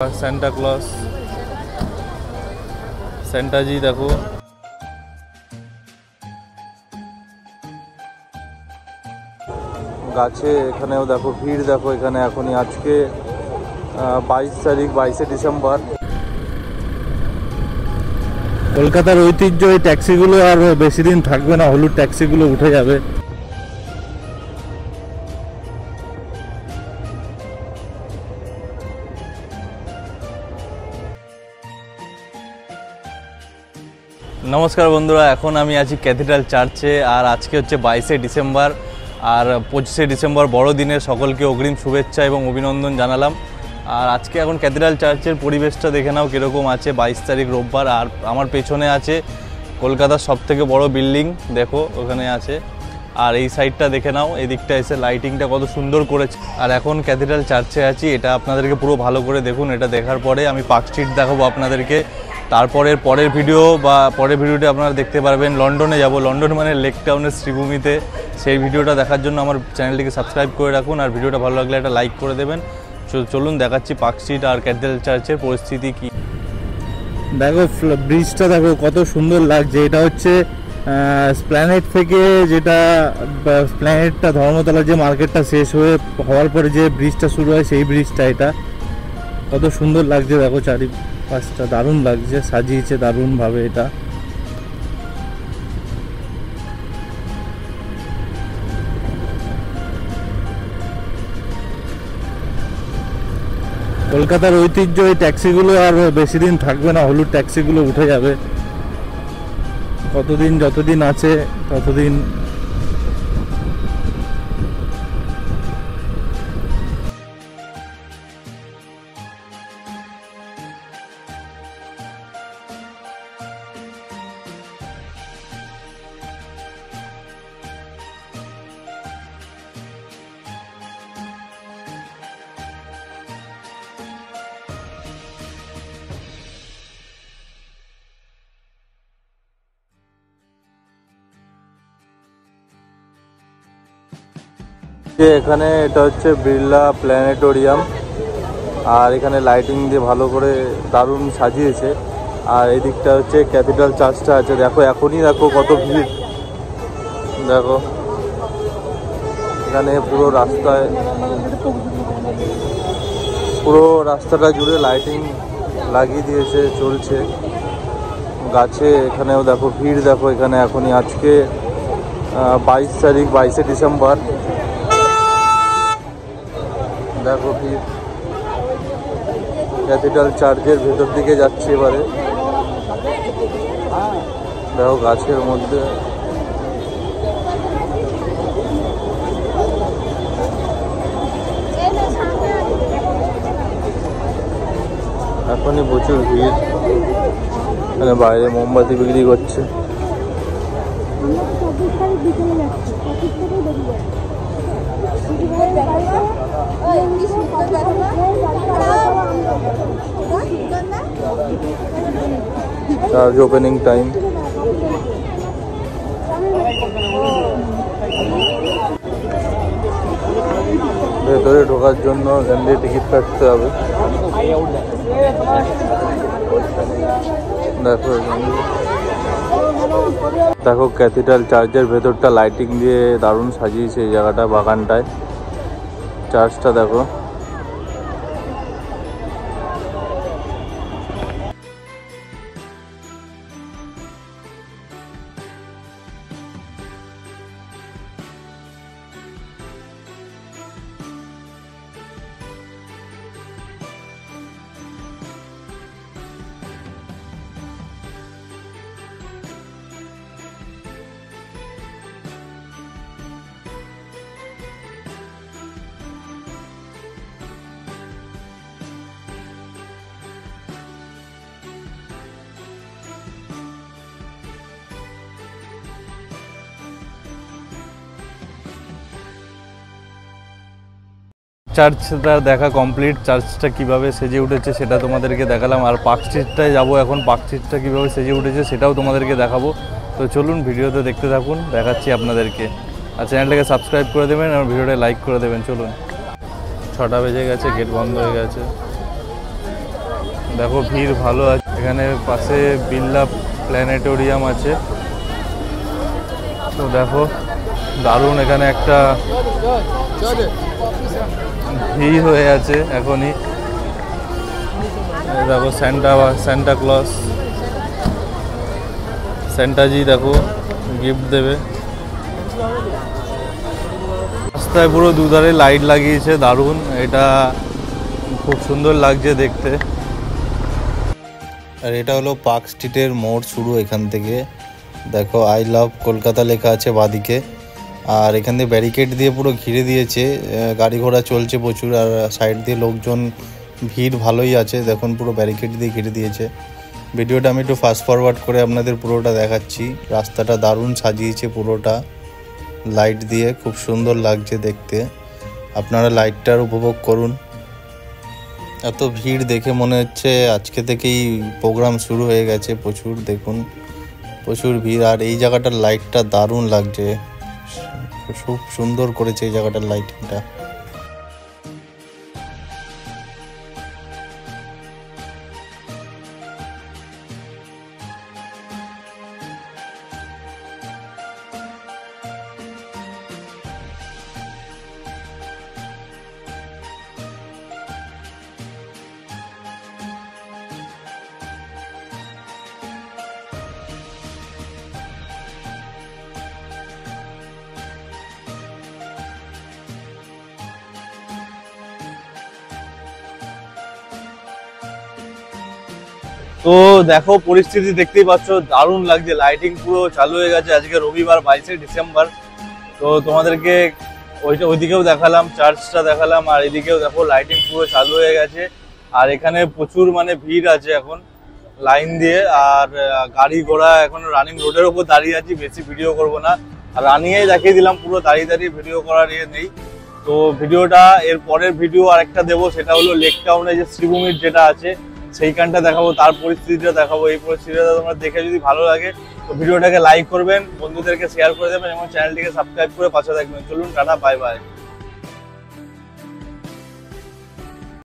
Santa Claus Santa जी देखो গাছে এখানেও দেখো ভিড় দেখো এখানে এখনই আজকে 22 তারিখ 22 ডিসেম্বর কলকাতার ঐতিহ্য এই ট্যাক্সিগুলো আর বেশি দিন থাকবে না হলুদ ট্যাক্সিগুলো উঠে যাবে नमस्कार बंधुरा এখন আমি আছি ক্যাথিড্রাল চার্চে আর আজকে হচ্ছে 22 ডিসেম্বর আর 25 ডিসেম্বর বড় দিনের সকলকে অগ্রিম শুভেচ্ছা এবং অভিনন্দন জানালাম আর আজকে এখন ক্যাথিড্রাল চার্চের পরিবেশটা দেখে নাও কিরকম আছে 22 তারিখ রোববার আর আমার পেছনে আছে কলকাতার সবথেকে বড় বিল্ডিং দেখো ওখানে আছে আর এই সাইডটা দেখে নাও এই দিকটা এসে লাইটিংটা কত সুন্দর করেছে আর এখন ক্যাথিড্রাল চার্চে আছি এটা আপনাদেরকে পুরো ভালো করে দেখুন এটা দেখার পরে আমি পার্ক স্ট্রিট দেখাবো আপনাদেরকে তারপরে পরের ভিডিও বা পরের ভিডিওতে আপনারা দেখতে পারবেন লন্ডনে যাব লন্ডন মানে লেক টাউনের শ্রীভূমিতে সেই ভিডিওটা দেখার জন্য আমার চ্যানেলটিকে সাবস্ক্রাইব করে রাখুন আর ভিডিওটা ভালো লাগলে একটা লাইক করে দেবেন চলুন দেখাচ্ছি পার্ক স্ট্রিট আর ক্যাথিড্রাল চার্চের পরিস্থিতি কি দেখো ব্রিজটা দেখো কত সুন্দর লাগছে এটা হচ্ছে স্প্ল্যানেড থেকে যেটা স্প্ল্যানেডটা ধর্মতলা যে মার্কেটটা শেষ হওয়ার পরে যে ব্রিজটা শুরু হয় সেই ব্রিজটা এটা কত সুন্দর লাগছে দেখো চারিপাশটা দারুণ লাগছে সাজিয়েছে দারুণভাবে এটা কলকাতার ঐতিহ্য এই ট্যাক্সিগুলো আর বেশি দিন থাকবে না হলুদ ট্যাক্সিগুলো উঠে যাবে কতদিন যতদিন আছে ততদিন এখানে এটা হচ্ছে বিড়লা প্ল্যানেটোরিয়াম আর এখানে লাইটিং দিয়ে ভালো করে দারুণ সাজিয়েছে আর এই দিকটা হচ্ছে ক্যাথিড্রাল চার্চটা আছে দেখো এখনই দেখো কত ভিড় দেখো এখানে পুরো রাস্তাটা জুড়ে লাইটিং লাগিয়ে দিয়েছে চলছে গাছে এখানেও দেখো ভিড় দেখো এখানে এখনই আজকে 22 তারিখ 22 ডিসেম্বর দেখো কি ক্যাথিড্রাল চার্চের ভেতর দিকে যাচ্ছে এবারে দেখো গাছের মধ্যে এখনই প্রচুর ভিড় মানে বাইরে মোমবাতি বিক্রি করছে চার্জ ওপেনিং টাইম ভেতরে ঢোকার জন্য এখান দিয়ে টিকিট কাটতে হবে দেখো ক্যাথিড্রাল চার্চের ভেতরটা লাইটিং দিয়ে দারুণ সাজিয়েছে এই জায়গাটা বাগানটায় চার্চটা দেখো চার্চটা দেখা কমপ্লিট চার্চটা কিভাবে সেজে উঠেছে সেটা তোমাদেরকে দেখালাম আর পার্ক স্ট্রিটটায় যাবো এখন পার্ক স্ট্রিটটা কীভাবে সেজে উঠেছে সেটাও তোমাদেরকে দেখাবো তো চলুন ভিডিওতে দেখতে থাকুন দেখাচ্ছি আপনাদেরকে আর চ্যানেলটাকে সাবস্ক্রাইব করে দেবেন আর ভিডিওটা লাইক করে দেবেন চলুন 6টা বেজে গেছে গেট বন্ধ হয়ে গেছে দেখো ভিড় ভালো আছে। এখানে পাশে বিড়লা প্ল্যানেটোরিয়াম আছে। তো দেখো দারুণ, এখানে একটা ভিড় হয়ে আছে এখনই। দেখো স্যান্টা ক্লজ, স্যান্টাজি দেখো গিফট দেবে। রাস্তায় পুরো দুধারে লাইট লাগিয়েছে, দারুণ, এটা খুব সুন্দর লাগছে দেখতে। আর এটা হলো পার্ক স্ট্রিটের মোড় শুরু এখান থেকে। দেখো আই লাভ কলকাতা লেখা আছে বাদিকে। আর এখান দিয়ে ব্যারিকেড দিয়ে পুরো ঘিরে দিয়েছে, গাড়ি ঘোড়া চলছে প্রচুর। আর সাইড দিয়ে লোকজন ভিড় ভালোই আছে, দেখুন পুরো ব্যারিকেড দিয়ে ঘিরে দিয়েছে। ভিডিওটা আমি একটু ফাস্ট ফরওয়ার্ড করে আপনাদের পুরোটা দেখাচ্ছি। রাস্তাটা দারুণ সাজিয়েছে পুরোটা লাইট দিয়ে, খুব সুন্দর লাগছে দেখতে। আপনারা লাইটটার উপভোগ করুন। এত ভিড় দেখে মনে হচ্ছে আজকে থেকেই প্রোগ্রাম শুরু হয়ে গেছে। প্রচুর দেখুন, প্রচুর ভিড়। আর এই জায়গাটার লাইটটা দারুণ লাগছে, খুব সুন্দর করেছে এই জায়গাটার লাইটিংটা। তো দেখো পরিস্থিতি দেখতেই পাচ্ছ, দারুণ লাগছে, লাইটিং পুরো চালু হয়ে গেছে। আজকে রবিবার 22শে ডিসেম্বর। তো তোমাদেরকে ওইদিকেও দেখালাম, চার্চটা দেখালাম, আর এদিকেও দেখো লাইটিং পুরো চালু হয়ে গেছে। আর এখানে প্রচুর মানে ভিড় আছে এখন লাইন দিয়ে। আর গাড়ি ঘোড়া এখন রানিং রোডের ওপর দাঁড়িয়ে আছি, বেশি ভিডিও করব না। আর রানিংয়েই দেখিয়ে দিলাম, পুরো দাঁড়িয়ে দাঁড়িয়ে ভিডিও করার ইয়ে নেই। তো ভিডিওটা এর পরের ভিডিও আরেকটা দেবো, সেটা হলো লেক টাউনে যে শ্রীভূমির যেটা আছে সেইখানটা দেখাবো, তার পরিস্থিতিটা দেখাবো। এই পরিস্থিতিটা তোমরা দেখে যদি ভালো লাগে তো ভিডিওটাকে লাইক করবেন, বন্ধুদেরকে শেয়ার করে দেবেন এবং চ্যানেলটিকে সাবস্ক্রাইব করে পাশে থাকবেন। চলুন টাটা, বাই বাই।